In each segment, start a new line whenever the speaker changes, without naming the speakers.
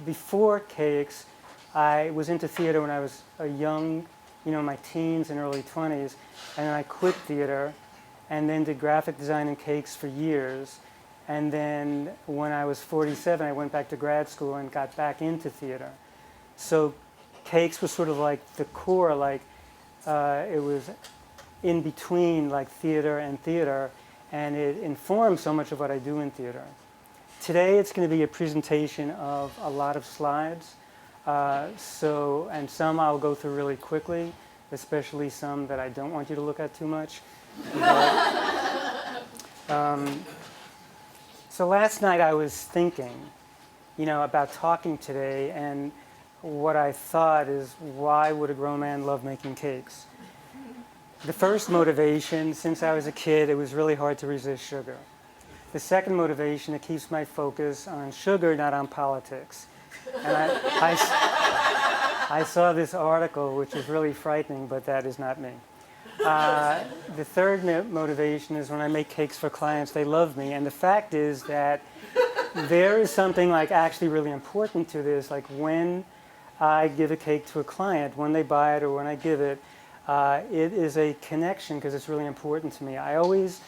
before cakes, I was into theater when I was a young, my teens and early 20s, and then I quit theater and then did graphic design and cakes for years. And then when I was 47, I went back to grad school and got back into theater. So cakes was sort of like the core, it was in between like theater, and it informed so much of what I do in theater. Today it's going to be a presentation of a lot of slides. And some I'll go through really quickly, especially some that I don't want you to look at too much. So last night I was thinking, about talking today, and what I thought is, why would a grown man love making cakes? The first motivation, since I was a kid, it was really hard to resist sugar. The second motivation, it keeps my focus on sugar, not on politics. And I saw this article, which is really frightening, but that is not me. The third motivation is when I make cakes for clients, they love me. And the fact is that there is something actually really important to this. Like when I give a cake to a client, when they buy it or when I give it, it is a connection because it's really important to me. I always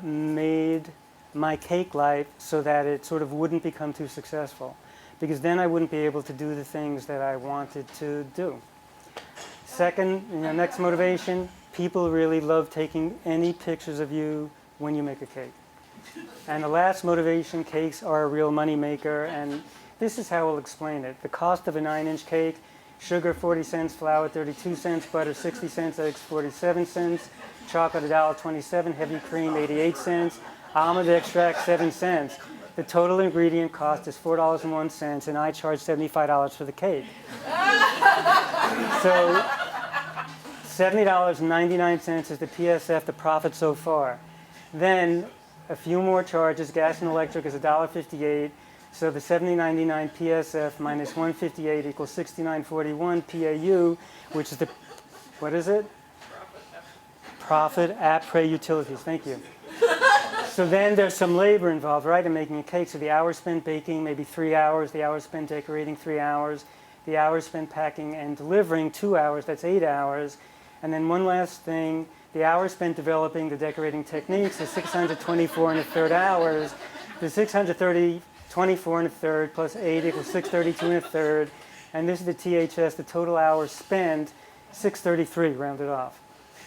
made my cake life so that it sort of wouldn't become too successful, because then I wouldn't be able to do the things that I wanted to do. Second, next motivation, people really love taking any pictures of you when you make a cake. And the last motivation, cakes are a real money maker, and this is how we'll explain it. The cost of a 9-inch cake: sugar 40 cents, flour 32 cents, butter 60 cents, eggs 47 cents, chocolate $1.27, heavy cream 88 cents, almond extract 7 cents. The total ingredient cost is $4.01, and I charge $75 for the cake. So $70.99 is the PSF, the profit so far. Then a few more charges. Gas and electric is $1.58. So the $70.99 PSF minus $1.58 equals $69.41 PAU, which is the, what is it? Profit après utilities. Thank you. So then there's some labor involved, right, in making a cake. So the hours spent baking, maybe 3 hours. The hours spent decorating, 3 hours. The hours spent packing and delivering, 2 hours. That's 8 hours. And then one last thing, the hours spent developing the decorating techniques is 624 1/3 hours. The 624 1/3 plus 8 equals 632 1/3. And this is the THS, the total hours spent, 633, rounded off.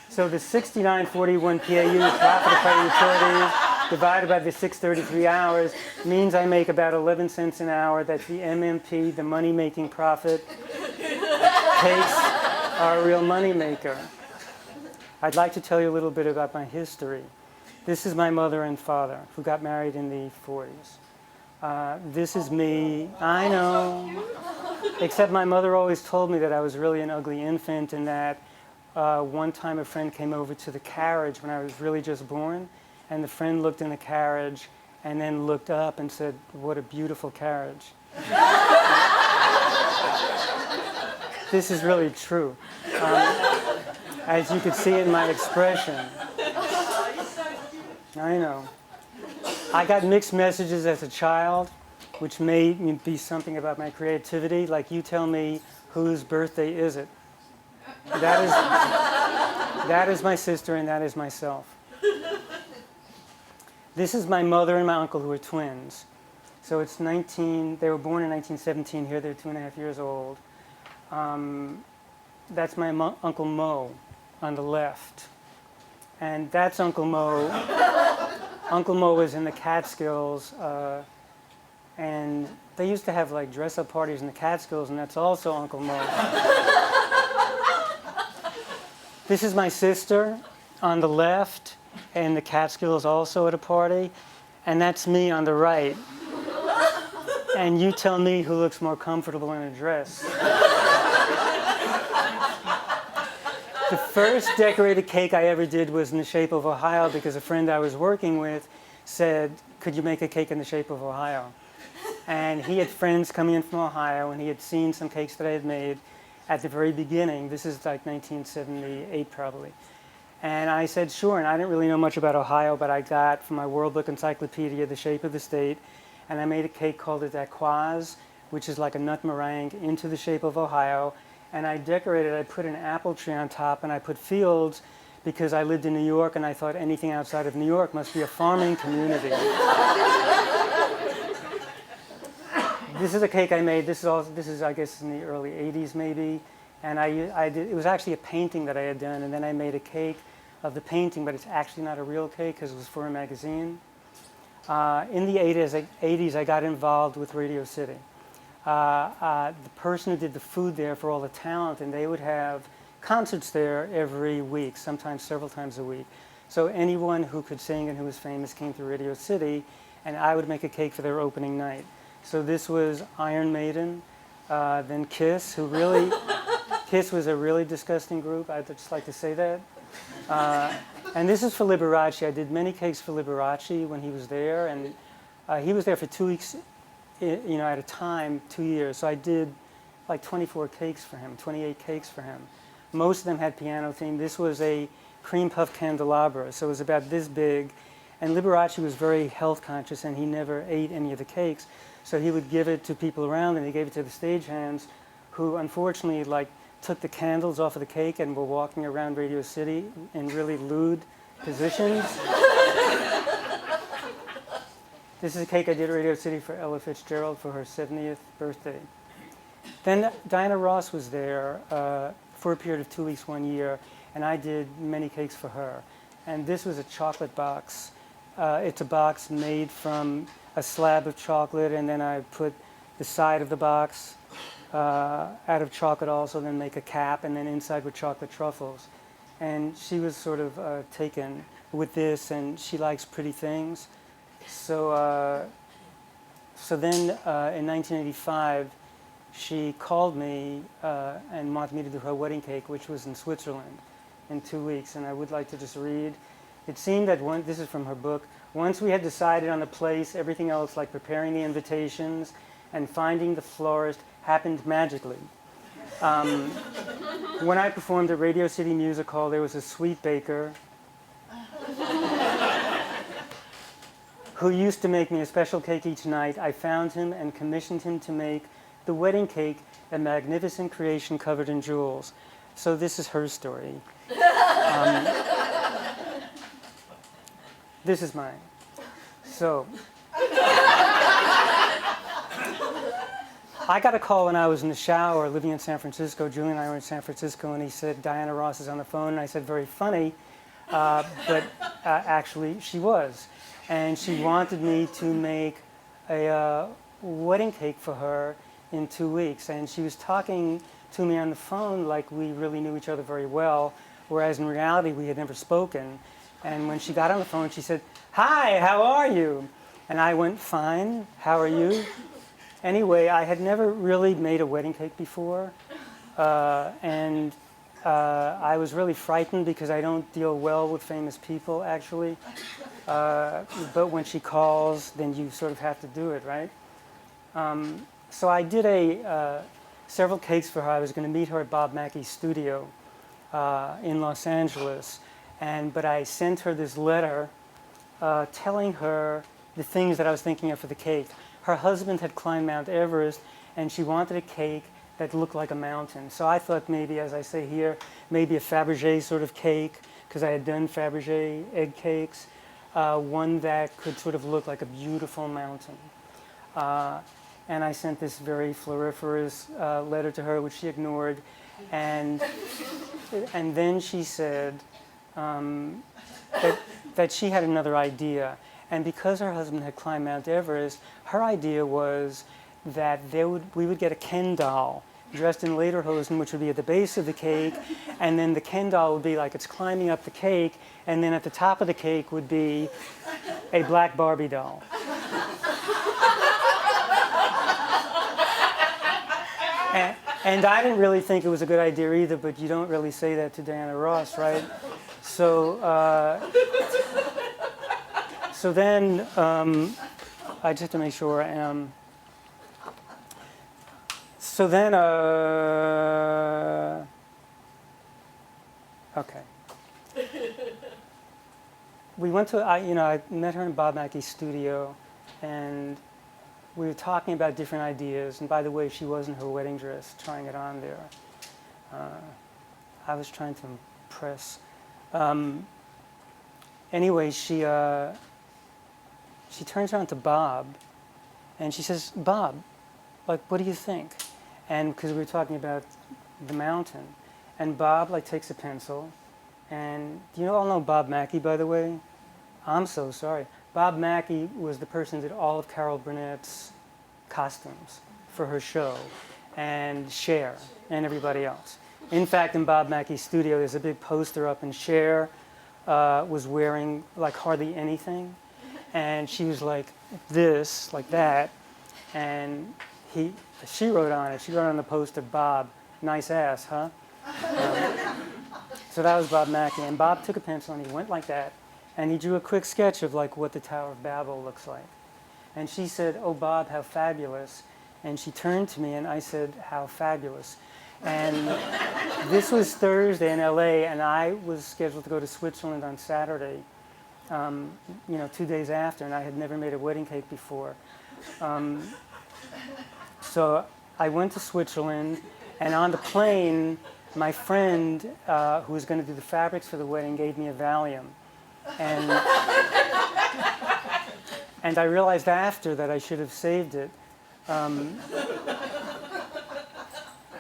So the 69.41 PAU, profit by utilities, divided by the 633 hours, means I make about 11 cents an hour. That's the MMP, the money-making profit. Cakes are a real money maker. I'd like to tell you a little bit about my history. This is my mother and father, who got married in the 40s. This is me. I know. Except my mother always told me that I was really an ugly infant, and that one time a friend came over to the carriage when I was really just born, and the friend looked in the carriage and then looked up and said, "What a beautiful carriage." This is really true. As you could see in my expression. I know. I got mixed messages as a child, which may be something about my creativity, like, you tell me, whose birthday is it? That is my sister, and that is myself. This is my mother and my uncle, who are twins. So it's they were born in 1917 here. They're 2.5 years old. That's my Uncle Mo on the left. And that's Uncle Mo. Uncle Mo was in the Catskills, and they used to have dress-up parties in the Catskills, and that's also Uncle Mo. This is my sister on the left, and the Catskills also at a party, and that's me on the right. And you tell me who looks more comfortable in a dress. The first decorated cake I ever did was in the shape of Ohio, because a friend I was working with said, "Could you make a cake in the shape of Ohio?" And he had friends coming in from Ohio, and he had seen some cakes that I had made at the very beginning. This is 1978 probably. And I said, sure, and I didn't really know much about Ohio, but I got from my World Book Encyclopedia the shape of the state, and I made a cake called a dacquoise, which is like a nut meringue, into the shape of Ohio. And I decorated, I put an apple tree on top, and I put fields because I lived in New York and I thought anything outside of New York must be a farming community. This is a cake I made. This is I guess in the early 80s maybe. And it was actually a painting that I had done, and then I made a cake of the painting, but it's actually not a real cake because it was for a magazine. In the 80s, I got involved with Radio City. The person who did the food there for all the talent, and they would have concerts there every week, sometimes several times a week. So anyone who could sing and who was famous came to Radio City, and I would make a cake for their opening night. So this was Iron Maiden, then Kiss, Kiss was a really disgusting group. I'd just like to say that. And this is for Liberace. I did many cakes for Liberace when he was there, and he was there for 2 weeks, at a time, 2 years. So I did like 24 cakes for him, 28 cakes for him. Most of them had piano theme. This was a cream puff candelabra, so it was about this big. And Liberace was very health conscious, and he never ate any of the cakes. So he would give it to people around, and he gave it to the stagehands, who unfortunately took the candles off of the cake and were walking around Radio City in really lewd positions. This is a cake I did at Radio City for Ella Fitzgerald for her 70th birthday. Then Diana Ross was there for a period of 2 weeks, 1 year, and I did many cakes for her. And this was a chocolate box. It's a box made from a slab of chocolate, and then I put the side of the box out of chocolate also, then make a cap, and then inside with chocolate truffles. And she was sort of taken with this, and she likes pretty things. So then in 1985, she called me and wanted me to do her wedding cake, which was in Switzerland, in 2 weeks. And I would like to just read. It seemed that this is from her book, once we had decided on the place, everything else, like preparing the invitations and finding the florist, happened magically. When I performed at Radio City Music Hall, there was a sweet baker who used to make me a special cake each night. I found him and commissioned him to make the wedding cake, a magnificent creation covered in jewels. So this is her story. This is mine. So I got a call when I was in the shower living in San Francisco. Julian and I were in San Francisco, and he said, Diana Ross is on the phone. And I said, very funny, but actually she was. And she wanted me to make a wedding cake for her in 2 weeks. And she was talking to me on the phone like we really knew each other very well, whereas in reality we had never spoken. And when she got on the phone, she said, hi, how are you? And I went, fine, how are you? Anyway, I had never really made a wedding cake before, and I was really frightened because I don't deal well with famous people, actually. But when she calls, then you sort of have to do it, right? So I did several cakes for her. I was going to meet her at Bob Mackey's studio in Los Angeles, but I sent her this letter telling her the things that I was thinking of for the cake. Her husband had climbed Mount Everest, and she wanted a cake that looked like a mountain. So I thought maybe, as I say here, maybe a Fabergé sort of cake, because I had done Fabergé egg cakes, one that could sort of look like a beautiful mountain. And I sent this very floriferous letter to her, which she ignored. And then she said that she had another idea. And because her husband had climbed Mount Everest, her idea was that we would get a Ken doll dressed in lederhosen, which would be at the base of the cake, and then the Ken doll would be like it's climbing up the cake, and then at the top of the cake would be a black Barbie doll. And I didn't really think it was a good idea either, but you don't really say that to Diana Ross, right? So then I just have to make sure I am. So then, okay. We went to, I met her in Bob Mackey's studio, and we were talking about different ideas. And by the way, she was in her wedding dress, trying it on there. I was trying to impress. Anyway, she turns around to Bob, and she says, "Bob, like, what do you think?" And because we were talking about the mountain, and Bob like takes a pencil, and do you all know Bob Mackey, by the way? I'm so sorry. Bob Mackey was the person who did all of Carol Burnett's costumes for her show, and Cher, and everybody else. In fact, in Bob Mackey's studio, there's a big poster up, and Cher was wearing like hardly anything, and she was like this, like that, and she wrote on it. She wrote on the poster, "Bob, nice ass, huh?" So that was Bob Mackey, and Bob took a pencil and he went like that, and he drew a quick sketch of like what the Tower of Babel looks like. And she said, "Oh, Bob, how fabulous!" And she turned to me, and I said, "How fabulous!" And this was Thursday in LA, and I was scheduled to go to Switzerland on Saturday, 2 days after, and I had never made a wedding cake before. So I went to Switzerland, and on the plane, my friend who was going to do the fabrics for the wedding gave me a Valium. And I realized after that I should have saved it.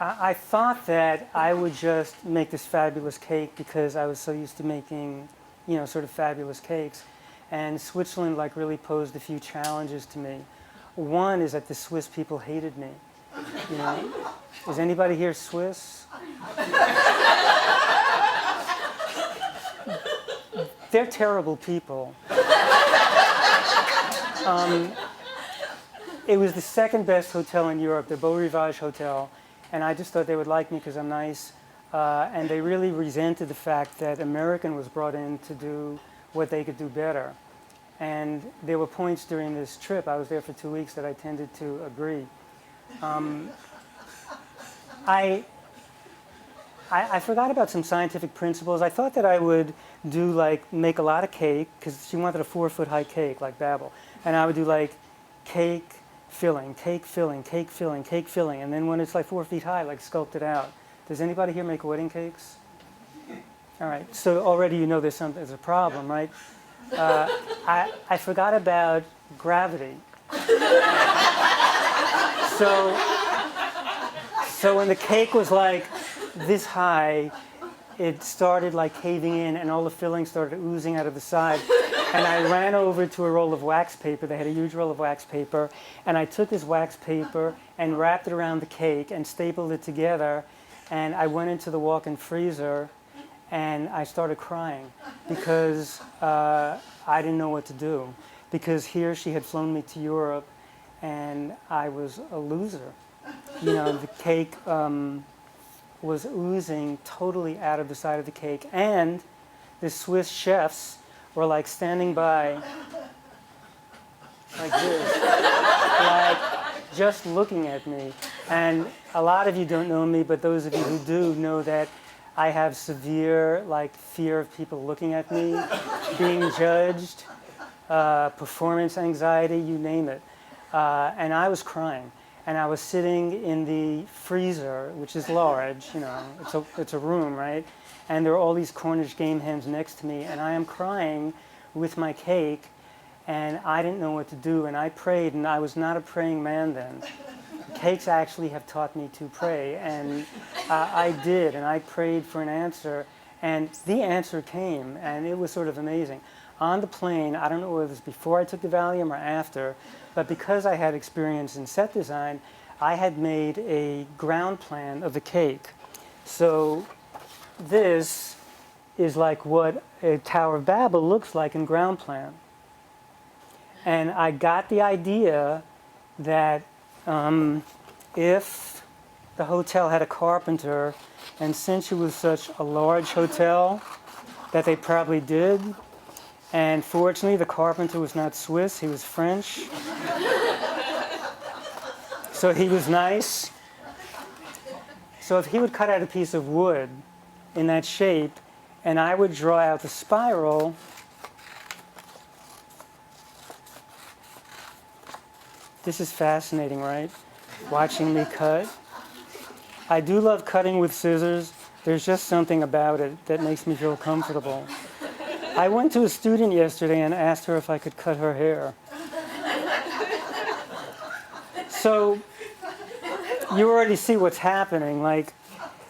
I thought that I would just make this fabulous cake because I was so used to making, sort of fabulous cakes. And Switzerland like really posed a few challenges to me. One is that the Swiss people hated me. Is anybody here Swiss? They're terrible people. It was the second best hotel in Europe, the Beau Rivage Hotel, and I just thought they would like me because I'm nice. And they really resented the fact that American was brought in to do what they could do better. And there were points during this trip, I was there for 2 weeks, that I tended to agree. I forgot about some scientific principles. I thought that I would do make a lot of cake, because she wanted a 4-foot-high cake, like Babel. And I would do cake filling, cake filling, cake filling, cake filling. And then when it's 4 feet high, sculpt it out. Does anybody here make wedding cakes? All right, so already you know there's a problem, right? I forgot about gravity. So when the cake was this high, it started caving in, and all the filling started oozing out of the side. And I ran over to a roll of wax paper. They had a huge roll of wax paper. And I took this wax paper and wrapped it around the cake and stapled it together. And I went into the walk-in freezer, and I started crying because I didn't know what to do. Because here she had flown me to Europe, and I was a loser. The cake was oozing totally out of the side of the cake, and the Swiss chefs were standing by like this, just looking at me. And a lot of you don't know me, but those of you who do know that I have severe fear of people looking at me, being judged, performance anxiety, you name it. And I was crying. And I was sitting in the freezer, which is large, it's a room, right? And there are all these Cornish game hens next to me, and I am crying with my cake, and I didn't know what to do, and I prayed, and I was not a praying man then. Cakes actually have taught me to pray, and I did, and I prayed for an answer, and the answer came, and it was sort of amazing. On the plane, I don't know whether it was before I took the Valium or after, but because I had experience in set design, I had made a ground plan of the cake. So this is what a Tower of Babel looks like in ground plan. And I got the idea that if the hotel had a carpenter, and since it was such a large hotel, that they probably did. And fortunately, the carpenter was not Swiss, he was French. So he was nice. So if he would cut out a piece of wood in that shape, and I would draw out the spiral, This is fascinating, right? Watching me cut. I do love cutting with scissors. There's just something about it that makes me feel comfortable. I went to a student yesterday and asked her if I could cut her hair. So you already see what's happening. Like,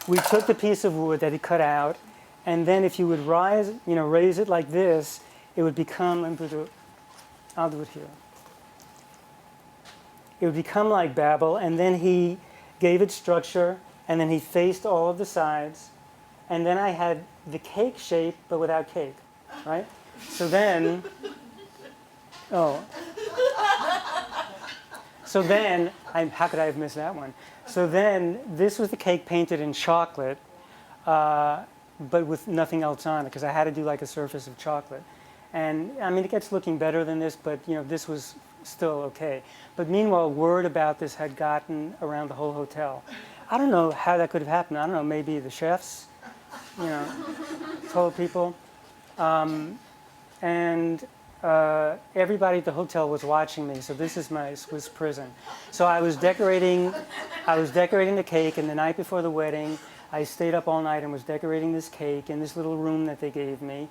we took the piece of wood that he cut out, and then if you would raise it like this, it would become, I'll do it here. It would become like Babel, and then he gave it structure, and then he faced all of the sides, and then I had the cake shape, but without cake, right? So then, how could I have missed that one? So then, this was the cake painted in chocolate, but with nothing else on it, because I had to do like a surface of chocolate. And I mean, it gets looking better than this, but this was still okay. But meanwhile, word about this had gotten around the whole hotel. I don't know how that could have happened. I don't know, maybe the chefs, told people. Everybody at the hotel was watching me, so this is my Swiss prison. So I was decorating the cake, and the night before the wedding, I stayed up all night and was decorating this cake in this little room that they gave me.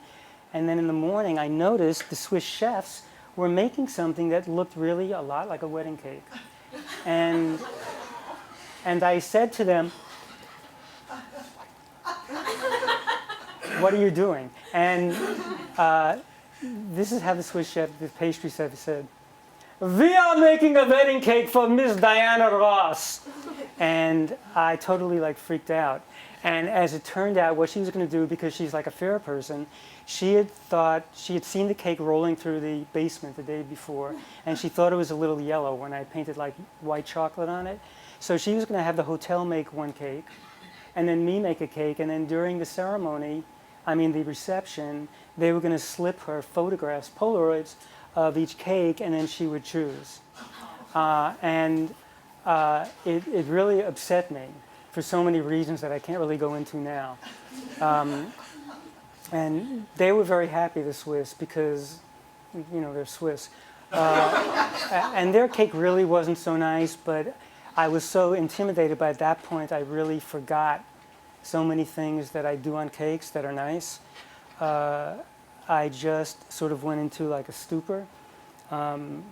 And then in the morning, I noticed the Swiss chefs were making something that looked really a lot like a wedding cake. And I said to them, "What are you doing?" And this is how the Swiss chef, the pastry chef, said, "We are making a wedding cake for Miss Diana Ross." And I totally freaked out. And as it turned out, what she was going to do, because she's like a fair person, she had seen the cake rolling through the basement the day before, and she thought it was a little yellow when I painted like white chocolate on it. So she was going to have the hotel make one cake, and then me make a cake, and then during the ceremony, the reception, they were going to slip her photographs, Polaroids, of each cake, and then she would choose. It really upset me for so many reasons that I can't really go into now. And they were very happy, the Swiss, because, they're Swiss. And their cake really wasn't so nice, but I was so intimidated by at that point, I really forgot so many things that I do on cakes that are nice. I just sort of went into like a stupor,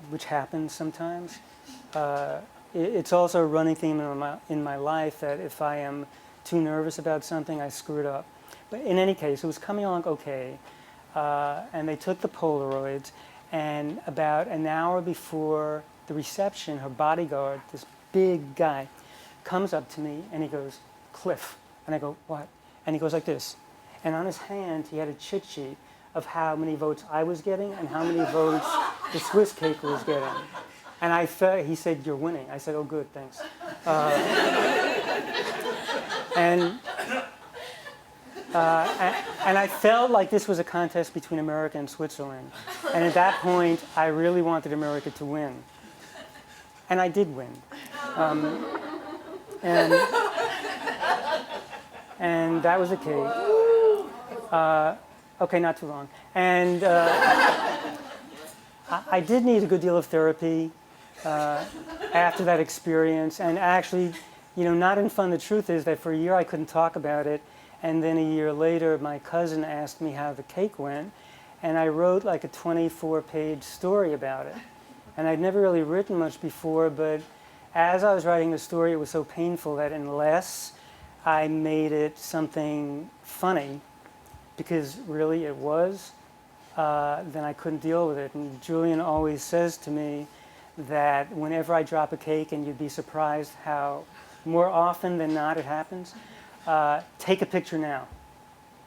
which happens sometimes. It's also a running theme in my life that if I am too nervous about something, I screw it up. But in any case, it was coming along okay. And they took the Polaroids, and about an hour before the reception, her bodyguard, this big guy, comes up to me and he goes, "Cliff." And I go, "What?" And he goes like this. And on his hand, he had a chit sheet of how many votes I was getting and how many votes the Swiss cake was getting. And he said, "You're winning." I said, "Oh, good, thanks." And I felt like this was a contest between America and Switzerland. And at that point, I really wanted America to win. And I did win. And that was the cake. Okay, not too long. And I did need a good deal of therapy after that experience. And actually, not in fun, the truth is that for a year I couldn't talk about it. And then a year later, my cousin asked me how the cake went. And I wrote like a 24-page story about it. And I'd never really written much before, but as I was writing the story, it was so painful that unless I made it something funny, because really it was, then I couldn't deal with it. And Julian always says to me that whenever I drop a cake, and you'd be surprised how more often than not it happens, take a picture now.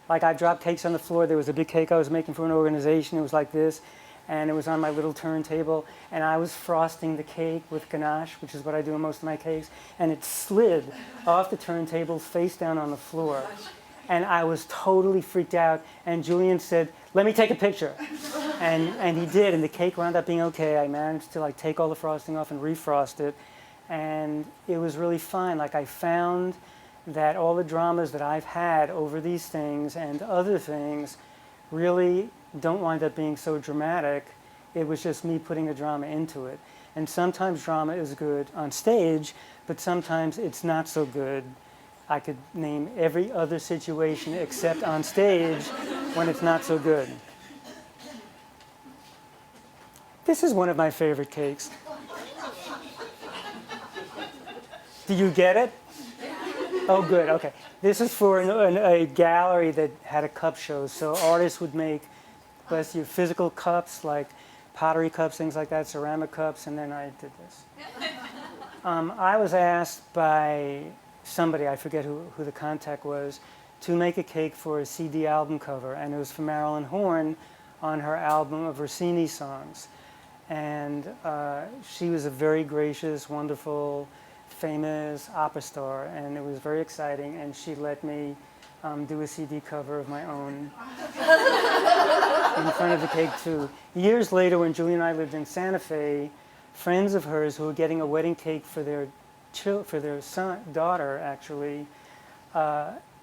Like, I've dropped cakes on the floor. There was a big cake I was making for an organization. It was like this, and it was on my little turntable, and I was frosting the cake with ganache, which is what I do in most of my cakes, and it slid off the turntable face down on the floor. And I was totally freaked out, and Julian said, "Let me take a picture." And he did, and the cake wound up being okay. I managed to take all the frosting off and refrost it, and it was really fine. I found that all the dramas that I've had over these things and other things really don't wind up being so dramatic. It was just me putting the drama into it. And sometimes drama is good on stage, but sometimes it's not so good. I could name every other situation except on stage when it's not so good. This is one of my favorite cakes. Do you get it? Oh, good, okay. This is for a gallery that had a cup show. So artists would make, bless you, physical cups, like pottery cups, things like that, ceramic cups, and then I did this. I was asked by somebody, I forget who the contact was, to make a cake for a CD album cover, and it was for Marilyn Horne on her album of Rossini songs. And she was a very gracious, wonderful, famous opera star, and it was very exciting, and she let me do a CD cover of my own in front of the cake too. Years later, when Julie and I lived in Santa Fe, friends of hers who were getting a wedding cake for their daughter, actually,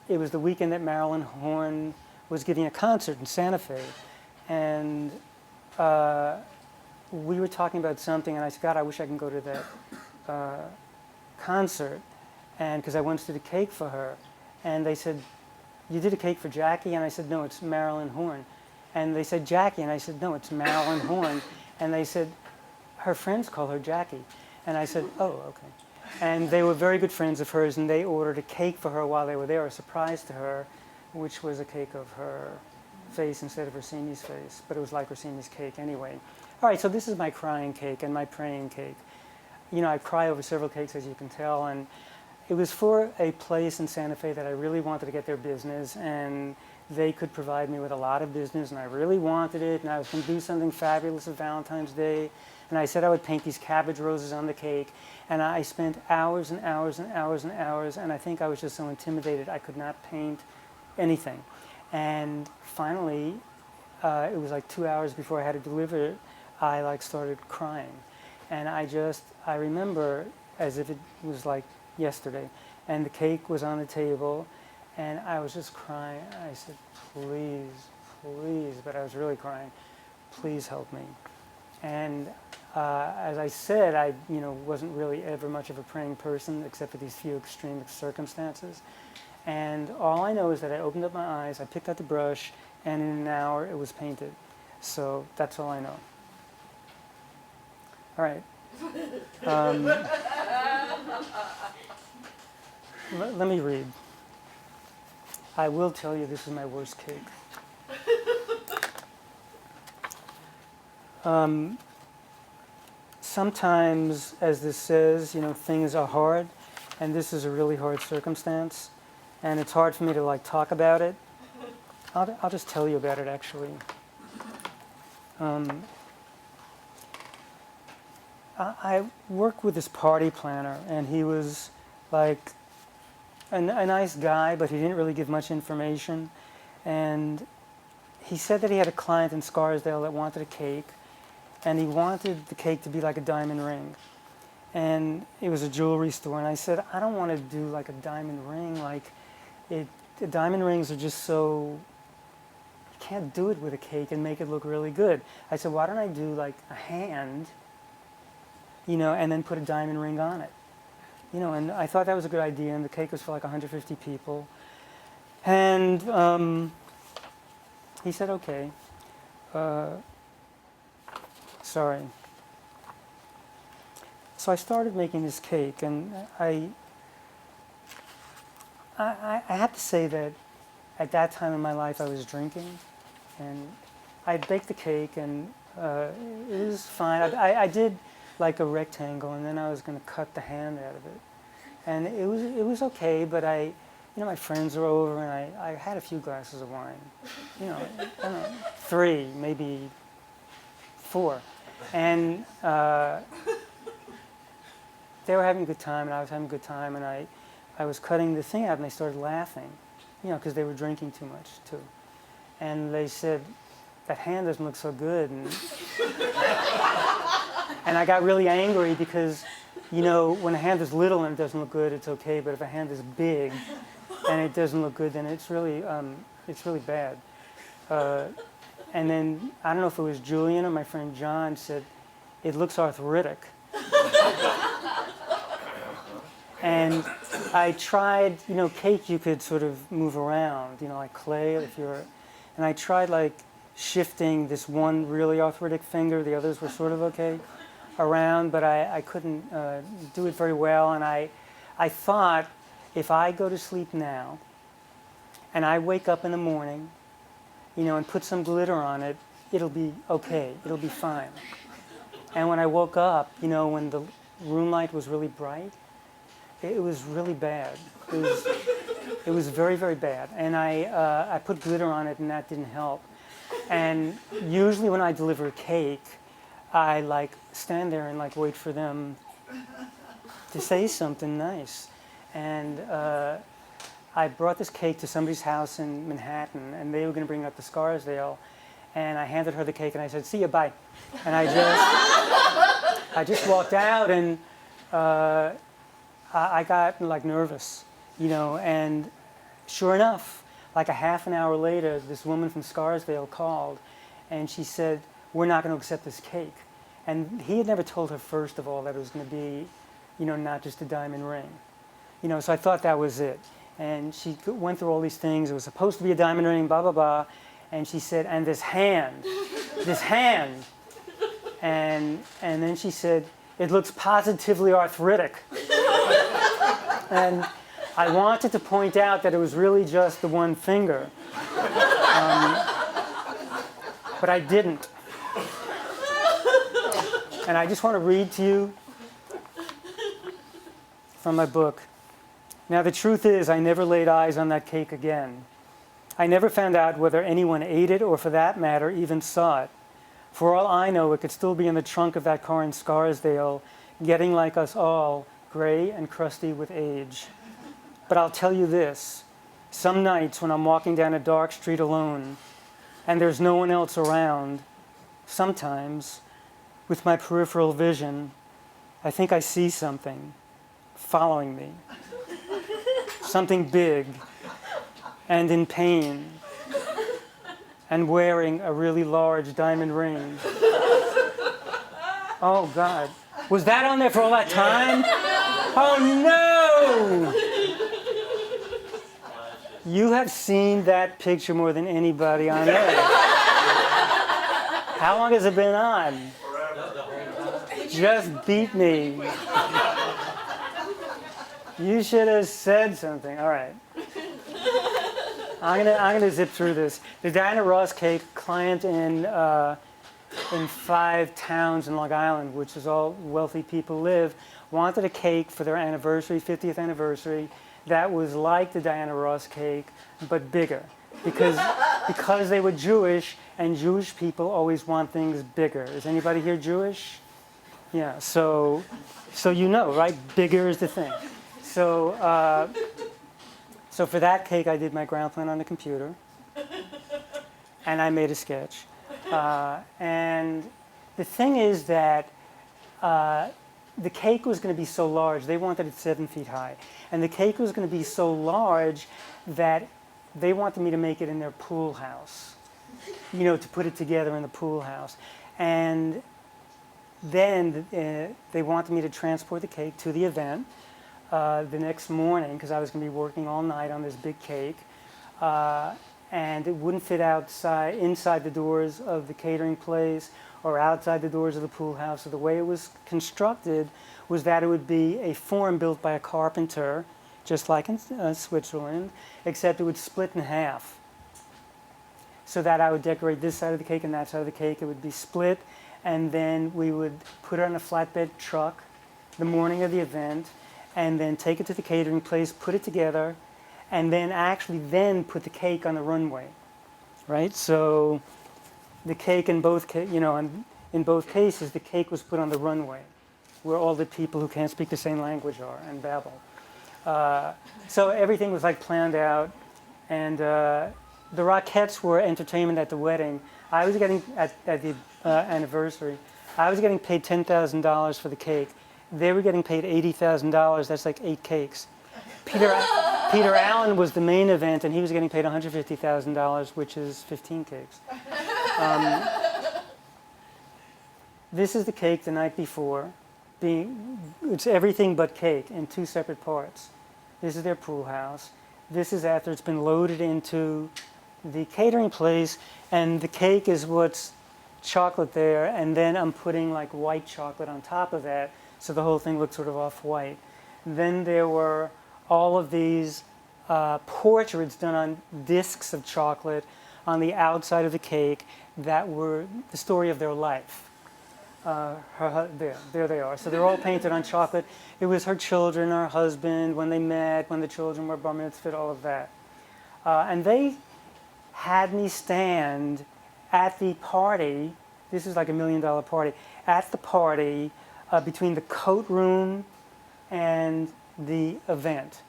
it was the weekend that Marilyn Horne was giving a concert in Santa Fe, and we were talking about something, and I said, God, I wish I can go to that concert, and because I once did a cake for her, and they said, you did a cake for Jackie? And I said, no, it's Marilyn Horne. And they said, Jackie, and I said, no, it's Marilyn Horne. And they said, her friends call her Jackie. And I said, oh, okay. And they were very good friends of hers, and they ordered a cake for her while they were there, a surprise to her, which was a cake of her face instead of Rossini's face, but it was like Rossini's cake anyway. All right, so this is my crying cake and my praying cake. You know, I cry over several cakes, as you can tell, and it was for a place in Santa Fe that I really wanted to get their business, and they could provide me with a lot of business, and I really wanted it, and I was going to do something fabulous for Valentine's Day, and I said I would paint these cabbage roses on the cake, and I spent hours and hours and hours and hours, and I think I was just so intimidated I could not paint anything. And finally, it was like 2 hours before I had to deliver it, I like started crying. And I remember as if it was like yesterday, and the cake was on the table, and I was just crying. I said, please, please, but I was really crying, please help me. And as I said, I wasn't really ever much of a praying person, except for these few extreme circumstances. And all I know is that I opened up my eyes, I picked out the brush, and in an hour it was painted. So that's all I know. All right. Let me read. I will tell you this is my worst cake. Sometimes, as this says, things are hard, and this is a really hard circumstance, and it's hard for me to talk about it. I'll just tell you about it, actually. I worked with this party planner, and he was like a nice guy, but he didn't really give much information. And he said that he had a client in Scarsdale that wanted a cake, and he wanted the cake to be like a diamond ring. And it was a jewelry store, and I said, I don't want to do like a diamond ring. The diamond rings are just so, you can't do it with a cake and make it look really good. I said, why don't I do like a hand, and then put a diamond ring on it. And I thought that was a good idea, and the cake was for like 150 people. And he said, okay. Sorry. So I started making this cake, and I have to say that at that time in my life I was drinking, and I baked the cake, and it was fine. I did like a rectangle, and then I was going to cut the hand out of it, and it was okay. But my friends were over, and I had a few glasses of wine, I don't know, 3, maybe 4, and they were having a good time, and I was having a good time, and I was cutting the thing out, and they started laughing, because they were drinking too much too, and they said, that hand doesn't look so good, and I got really angry because, when a hand is little and it doesn't look good, it's okay. But if a hand is big and it doesn't look good, then it's really bad. And then I don't know if it was Julian or my friend John said, it looks arthritic. And I tried, cake you could sort of move around, like clay and I tried like shifting this one really arthritic finger, the others were sort of okay around, but I couldn't do it very well. And I thought, if I go to sleep now and I wake up in the morning, and put some glitter on it, it'll be okay, it'll be fine. And when I woke up, when the room light was really bright, it was really bad. It was very, very bad. And I put glitter on it, and that didn't help. And usually when I deliver a cake, I like stand there and like wait for them to say something nice. And I brought this cake to somebody's house in Manhattan, and they were going to bring it up to Scarsdale. And I handed her the cake, and I said, "See you, bye." And I just walked out, and I got like nervous, and sure enough, like a half an hour later, this woman from Scarsdale called, and she said, "We're not going to accept this cake." And he had never told her, first of all, that it was going to be, not just a diamond ring. So I thought that was it. And she went through all these things. It was supposed to be a diamond ring, blah, blah, blah. And she said, "And this hand. And then she said, "It looks positively arthritic." And I wanted to point out that it was really just the one finger. But I didn't. And I just want to read to you from my book. "Now, the truth is, I never laid eyes on that cake again. I never found out whether anyone ate it or, for that matter, even saw it. For all I know, it could still be in the trunk of that car in Scarsdale, getting like us all, gray and crusty with age. But I'll tell you this. Some nights when I'm walking down a dark street alone and there's no one else around, sometimes, with my peripheral vision, I think I see something following me. Something big and in pain and wearing a really large diamond ring." Oh, God. Was that on there for all that time? Oh, no! You have seen that picture more than anybody on earth. How long has it been on? Just beat me. You should have said something. All right. I'm gonna zip through this. The Diana Ross cake, client in 5 towns in Long Island, which is all wealthy people live, wanted a cake for their anniversary, 50th anniversary, that was like the Diana Ross cake, but bigger. Because they were Jewish, and Jewish people always want things bigger. Is anybody here Jewish? Yeah, so right? Bigger is the thing. So for that cake, I did my ground plan on the computer, and I made a sketch. And the thing is that the cake was going to be so large. They wanted it 7 feet high. And the cake was going to be so large that they wanted me to make it in their pool house, to put it together in the pool house. And then they wanted me to transport the cake to the event the next morning, because I was going to be working all night on this big cake. And it wouldn't fit inside the doors of the catering place or outside the doors of the pool house. So the way it was constructed was that it would be a form built by a carpenter, just like in Switzerland, except it would split in half. So that I would decorate this side of the cake and that side of the cake. It would be split, and then we would put it on a flatbed truck the morning of the event, and then take it to the catering place, put it together, and then then put the cake on the runway, right? So the cake in both cases, the cake was put on the runway, where all the people who can't speak the same language are and babble. So everything was like planned out, and the Rockettes were entertainment at the wedding. I was getting at the anniversary. I was getting paid $10,000 for the cake. They were getting paid $80,000. That's like 8 cakes. Peter Allen was the main event, and he was getting paid $150,000, which is 15 cakes. This is the cake the night before. it's everything but cake in two separate parts. This is their pool house. This is after it's been loaded into the catering place, and the cake is what's chocolate there, and then I'm putting like white chocolate on top of that, so the whole thing looks sort of off-white. Then there were all of these portraits done on discs of chocolate on the outside of the cake that were the story of their life. There they are. So they're all painted on chocolate. It was her children, her husband, when they met, when the children were bar mitzvahed, all of that. And they had me stand at the party. This is like $1 million party. At the party, between the coat room and the event,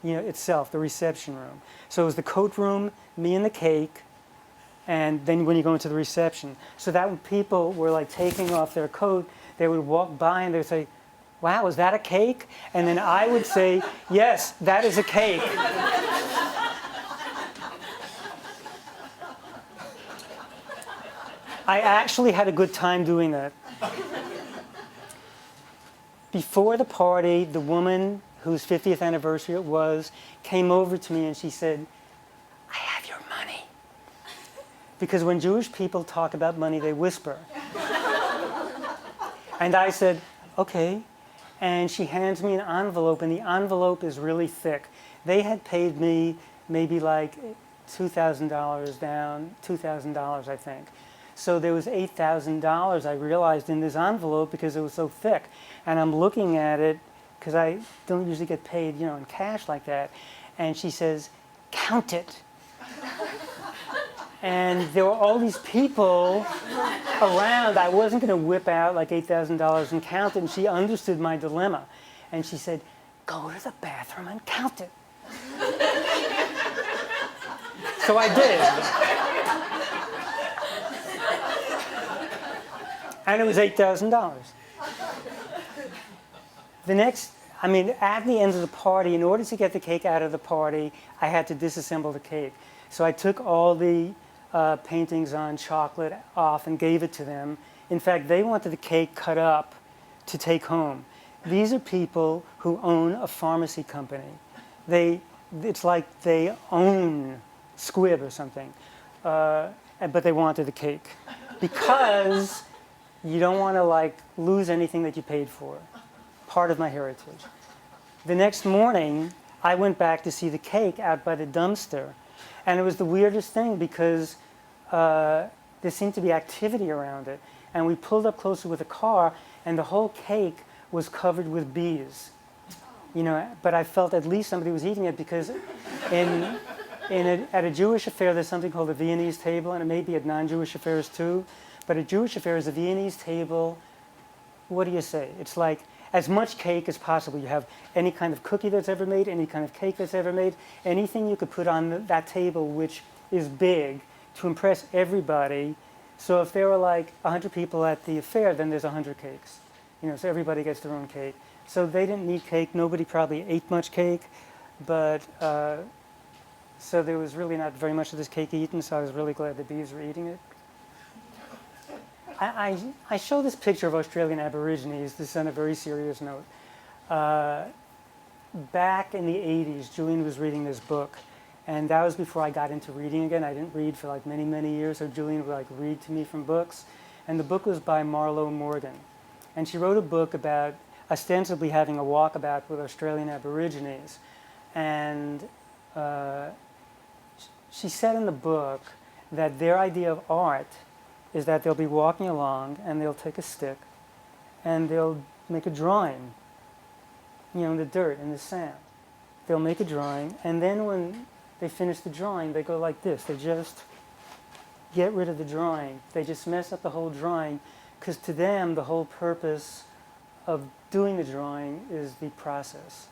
itself, the reception room. So it was the coat room, me and the cake, and then when you go into the reception. So that when people were like taking off their coat, they would walk by and they would say, "Wow, is that a cake?" And then I would say, "Yes, that is a cake." I actually had a good time doing that. Before the party, the woman whose 50th anniversary it was came over to me and she said, "I have your money." Because when Jewish people talk about money, they whisper. And I said, "Okay." And she hands me an envelope, and the envelope is really thick. They had paid me maybe like $2,000 down, $2,000 I think. So there was $8,000 I realized in this envelope because it was so thick. And I'm looking at it, because I don't usually get paid, in cash like that. And she says, "Count it." And there were all these people around. I wasn't going to whip out like $8,000 and count it. And she understood my dilemma. And she said, "Go to the bathroom and count it." So I did. And it was $8,000. At the end of the party, in order to get the cake out of the party, I had to disassemble the cake. So I took all the paintings on chocolate off and gave it to them. In fact, they wanted the cake cut up to take home. These are people who own a pharmacy company. It's like they own Squibb or something, but they wanted the cake because you don't want to lose anything that you paid for. Part of my heritage. The next morning, I went back to see the cake out by the dumpster, and it was the weirdest thing because there seemed to be activity around it. And we pulled up closer with a car, and the whole cake was covered with bees. But I felt at least somebody was eating it because at a Jewish affair, there's something called a Viennese table, and it may be at non-Jewish affairs too. But a Jewish affair is a Viennese table. What do you say? It's like as much cake as possible. You have any kind of cookie that's ever made, any kind of cake that's ever made, anything you could put on that table which is big to impress everybody. So if there were 100 people at the affair, then there's 100 cakes. So everybody gets their own cake. So they didn't need cake. Nobody probably ate much cake. But so there was really not very much of this cake eaten, so I was really glad the bees were eating it. I show this picture of Australian Aborigines, this on a very serious note. Back in the 80s, Julian was reading this book, and that was before I got into reading again. I didn't read for many, many years, so Julian would read to me from books. And the book was by Marlo Morgan. And she wrote a book about ostensibly having a walkabout with Australian Aborigines. And she said in the book that their idea of art is that they'll be walking along and they'll take a stick and they'll make a drawing, in the dirt, in the sand. They'll make a drawing, and then when they finish the drawing, they go like this. They just get rid of the drawing. They just mess up the whole drawing, because to them, the whole purpose of doing the drawing is the process.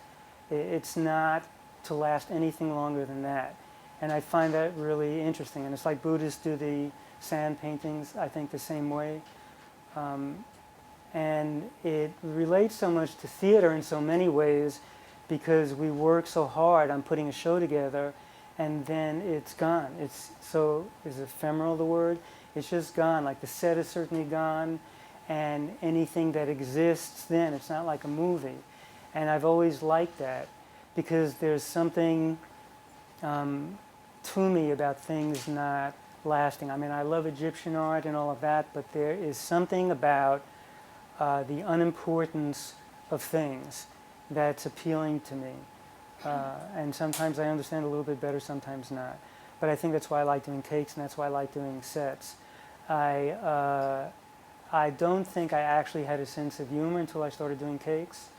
It's not to last anything longer than that. And I find that really interesting. And it's like Buddhists do the sand paintings, I think, the same way. And it relates so much to theater in so many ways because we work so hard on putting a show together, and then it's gone. Is ephemeral the word? It's just gone. The set is certainly gone, and anything that exists then. It's not like a movie. And I've always liked that because there's something to me about things not lasting. I mean, I love Egyptian art and all of that, but there is something about the unimportance of things that's appealing to me. And sometimes I understand a little bit better, sometimes not. But I think that's why I like doing cakes, and that's why I like doing sets. I don't think I actually had a sense of humor until I started doing cakes.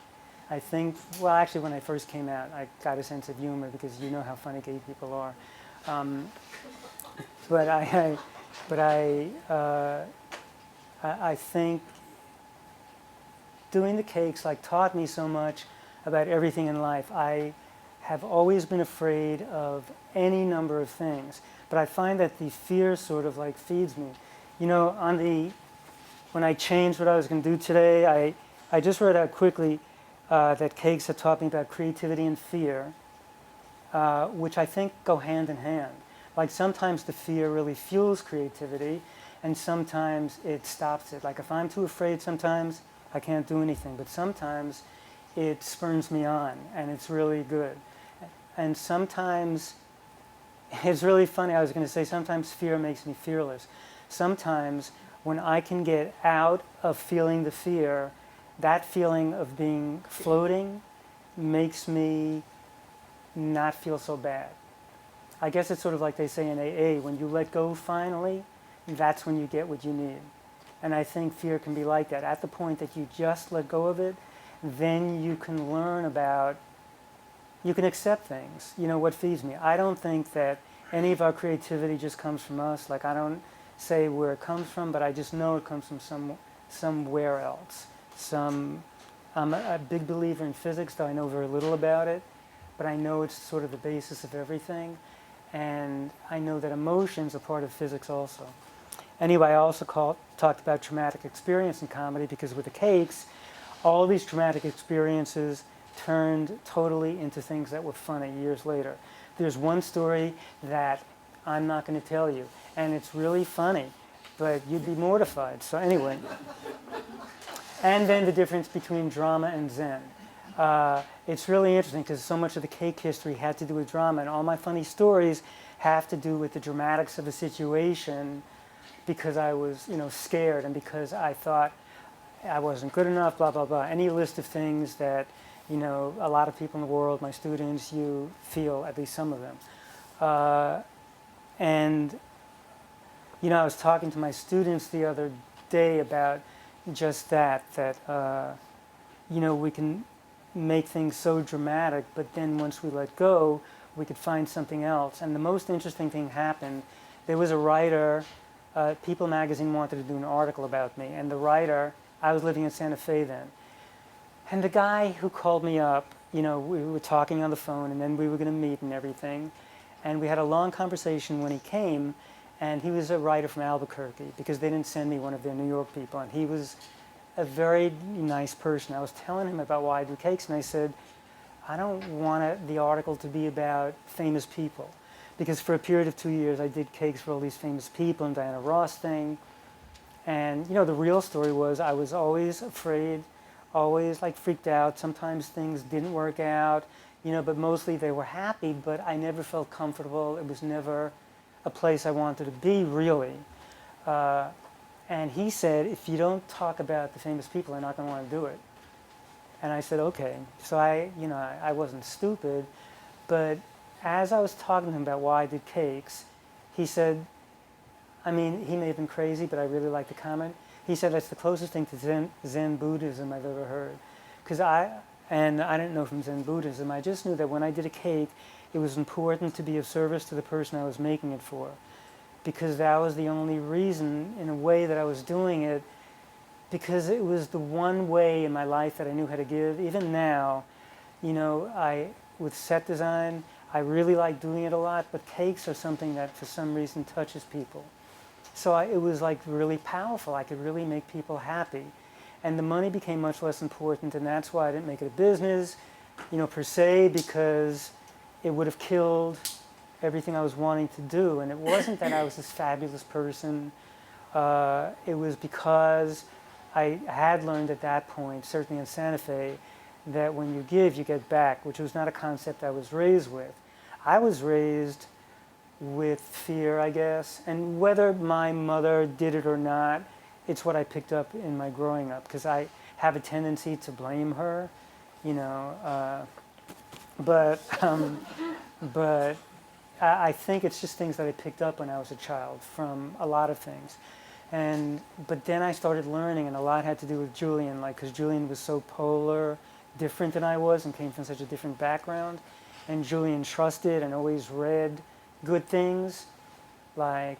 I think, well, actually, when I first came out, I got a sense of humor because you know how funny gay people are. But I think doing the cakes taught me so much about everything in life. I have always been afraid of any number of things, but I find that the fear sort of feeds me. You know, when I changed what I was going to do today, I just wrote out quickly that cakes had taught me about creativity and fear, which I think go hand in hand. Like sometimes the fear really fuels creativity, and sometimes it stops it. Like if I'm too afraid sometimes, I can't do anything, but sometimes it spurs me on, and it's really good. And sometimes, it's really funny, I was going to say sometimes fear makes me fearless. Sometimes when I can get out of feeling the fear, that feeling of being floating makes me not feel so bad. I guess it's sort of like they say in AA, when you let go finally, that's when you get what you need. And I think fear can be like that. At the point that you just let go of it, then you can learn about, you can accept things. You know, what feeds me. I don't think that any of our creativity just comes from us. Like I don't say where it comes from, but I just know it comes from somewhere else. I'm a big believer in physics, though I know very little about it, but I know it's sort of the basis of everything. And I know that emotions are part of physics also. Anyway, I also talked about traumatic experience in comedy because with the cakes, all these traumatic experiences turned totally into things that were funny years later. There's one story that I'm not going to tell you, and it's really funny, but you'd be mortified. So anyway. And then the difference between drama and Zen. It's really interesting because so much of the cake history had to do with drama, and all my funny stories have to do with the dramatics of a situation because I was, scared and because I thought I wasn't good enough, blah, blah, blah. Any list of things that, a lot of people in the world, my students, you feel, at least some of them. And I was talking to my students the other day about just that we can make things so dramatic, but then once we let go, we could find something else. And the most interesting thing happened. There was a writer, People magazine wanted to do an article about me, and the writer, I was living in Santa Fe then, and the guy who called me up, we were talking on the phone, and then we were going to meet and everything, and we had a long conversation when he came, and he was a writer from Albuquerque, because they didn't send me one of their New York people, and he was a very nice person. I was telling him about why I do cakes, and I said, I don't want the article to be about famous people, because for a period of 2 years I did cakes for all these famous people and Diana Ross thing. And the real story was I was always afraid, always freaked out. Sometimes things didn't work out, but mostly they were happy, but I never felt comfortable. It was never a place I wanted to be, really. And he said, if you don't talk about the famous people, I'm not going to want to do it. And I said, okay. So I wasn't stupid, but as I was talking to him about why I did cakes, he said, he may have been crazy, but I really liked the comment. He said, that's the closest thing to Zen Buddhism I've ever heard. And I didn't know from Zen Buddhism, I just knew that when I did a cake, it was important to be of service to the person I was making it for. Because that was the only reason, in a way, that I was doing it, because it was the one way in my life that I knew how to give. Even now, with set design, I really like doing it a lot, but cakes are something that for some reason touches people. So it was really powerful. I could really make people happy. And the money became much less important, and that's why I didn't make it a business, per se, because it would have killed everything I was wanting to do. And it wasn't that I was this fabulous person. It was because I had learned at that point, certainly in Santa Fe, that when you give, you get back, which was not a concept I was raised with. I was raised with fear, I guess, and whether my mother did it or not, it's what I picked up in my growing up, because I have a tendency to blame her, you know, but I think it's just things that I picked up when I was a child from a lot of things. But then I started learning, and a lot had to do with Julian, like, because Julian was so polar, different than I was, and came from such a different background. And Julian trusted and always read good things, like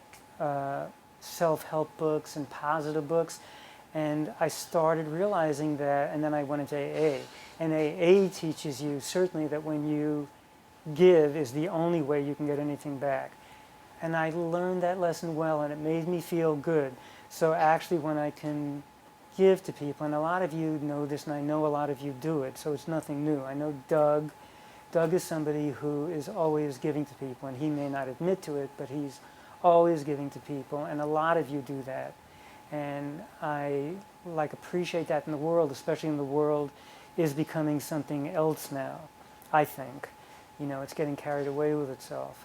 self-help books and positive books. And I started realizing that, and then I went into AA. And AA teaches you, certainly, that when you give is the only way you can get anything back. And I learned that lesson well, and it made me feel good. So actually, when I can give to people, and a lot of you know this, and I know a lot of you do it, so it's nothing new. I know Doug. Doug is somebody who is always giving to people, and he may not admit to it, but he's always giving to people, and a lot of you do that. And I appreciate that in the world, especially in the world is becoming something else now, I think. You know, it's getting carried away with itself.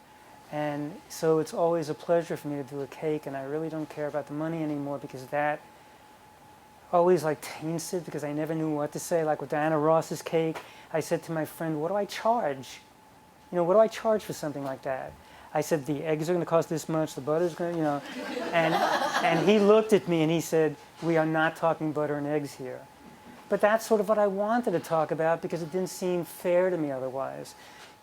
And so it's always a pleasure for me to do a cake, and I really don't care about the money anymore, because that always taints it, because I never knew what to say. Like with Diana Ross's cake, I said to my friend, what do I charge? You know, what do I charge for something like that? I said, the eggs are going to cost this much, the butter's going to, you know. And he looked at me and he said, we are not talking butter and eggs here. But that's sort of what I wanted to talk about, because it didn't seem fair to me otherwise.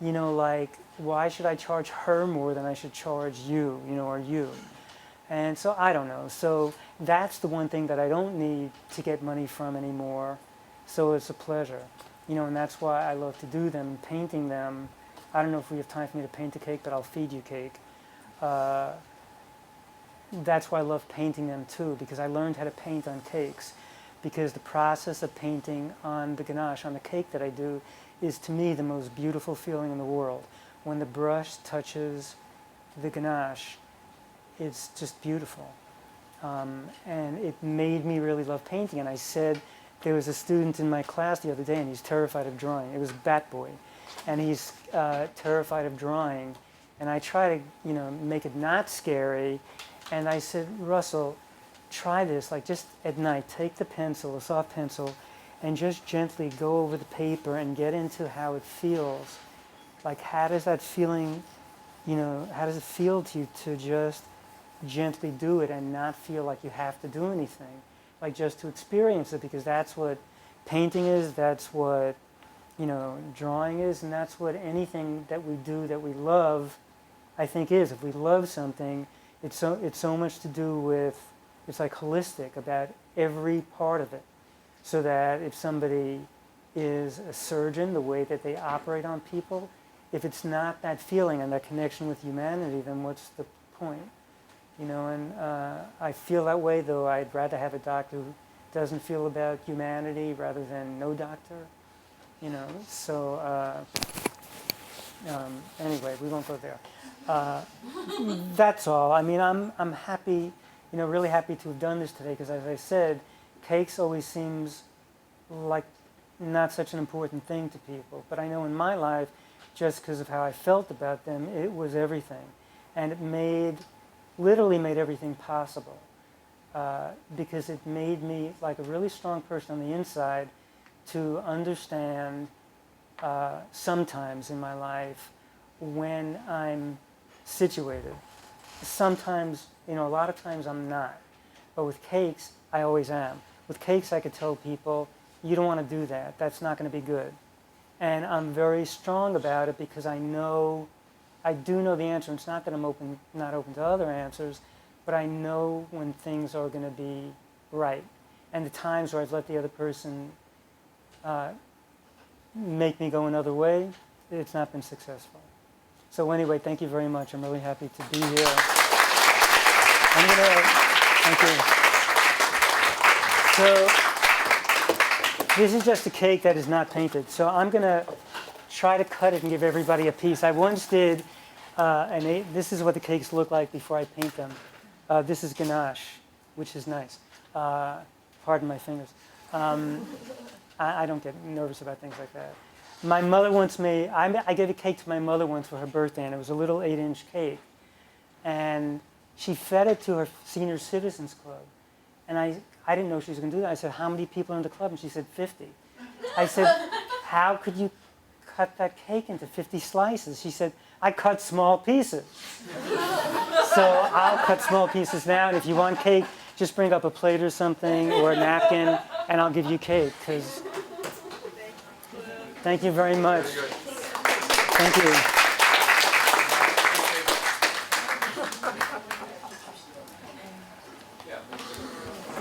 You know, like, why should I charge her more than I should charge you, you know, or you? And so I don't know. So that's the one thing that I don't need to get money from anymore. So it's a pleasure, you know, and that's why I love to do them, painting them. I don't know if we have time for me to paint a cake, but I'll feed you cake. That's why I love painting them too, because I learned how to paint on cakes. Because the process of painting on the ganache, on the cake that I do, is to me the most beautiful feeling in the world. When the brush touches the ganache, it's just beautiful. And it made me really love painting. And I said, there was a student in my class the other day, and he's terrified of drawing. It was Bat Boy. And he's terrified of drawing. And I try to, you know, make it not scary. And I said, Russell, try this, like just at night, take the pencil, a soft pencil, and just gently go over the paper and get into how it feels. Like, how does that feeling, you know, how does it feel to you to just gently do it and not feel like you have to do anything? Like, just to experience it, because that's what painting is, that's what, you know, drawing is, and that's what anything that we do that we love, I think, is. If we love something, it's so much to do with, it's like holistic about every part of it. So that if somebody is a surgeon, the way that they operate on people, if it's not that feeling and that connection with humanity, then what's the point? You know, and I feel that way, though I'd rather have a doctor who doesn't feel about humanity rather than no doctor. You know, so anyway, we won't go there. That's all. I mean, I'm happy, you know, really happy to have done this today, because as I said, cakes always seems like not such an important thing to people. But I know in my life, just because of how I felt about them, it was everything. And it literally made everything possible. Because it made me like a really strong person on the inside to understand sometimes in my life when I'm situated. Sometimes, you know, a lot of times I'm not. But with cakes, I always am. With cakes, I could tell people, you don't want to do that. That's not going to be good. And I'm very strong about it, because I do know the answer. It's not that I'm not open to other answers, but I know when things are going to be right. And the times where I've let the other person make me go another way, it's not been successful. So anyway, thank you very much. I'm really happy to be here. Thank you. So this is just a cake that is not painted. So I'm going to try to cut it and give everybody a piece. I once did, this is what the cakes look like before I paint them. This is ganache, which is nice. Pardon my fingers. I don't get nervous about things like that. My mother once made, I gave a cake to my mother once for her birthday, and it was a little 8-inch cake. And she fed it to her senior citizens club. And I didn't know she was going to do that. I said, how many people are in the club? And she said, 50. I said, how could you cut that cake into 50 slices? She said, I cut small pieces. So I'll cut small pieces now, and if you want cake, just bring up a plate or something, or a napkin, and I'll give you cake. Thank you very much. Thank you.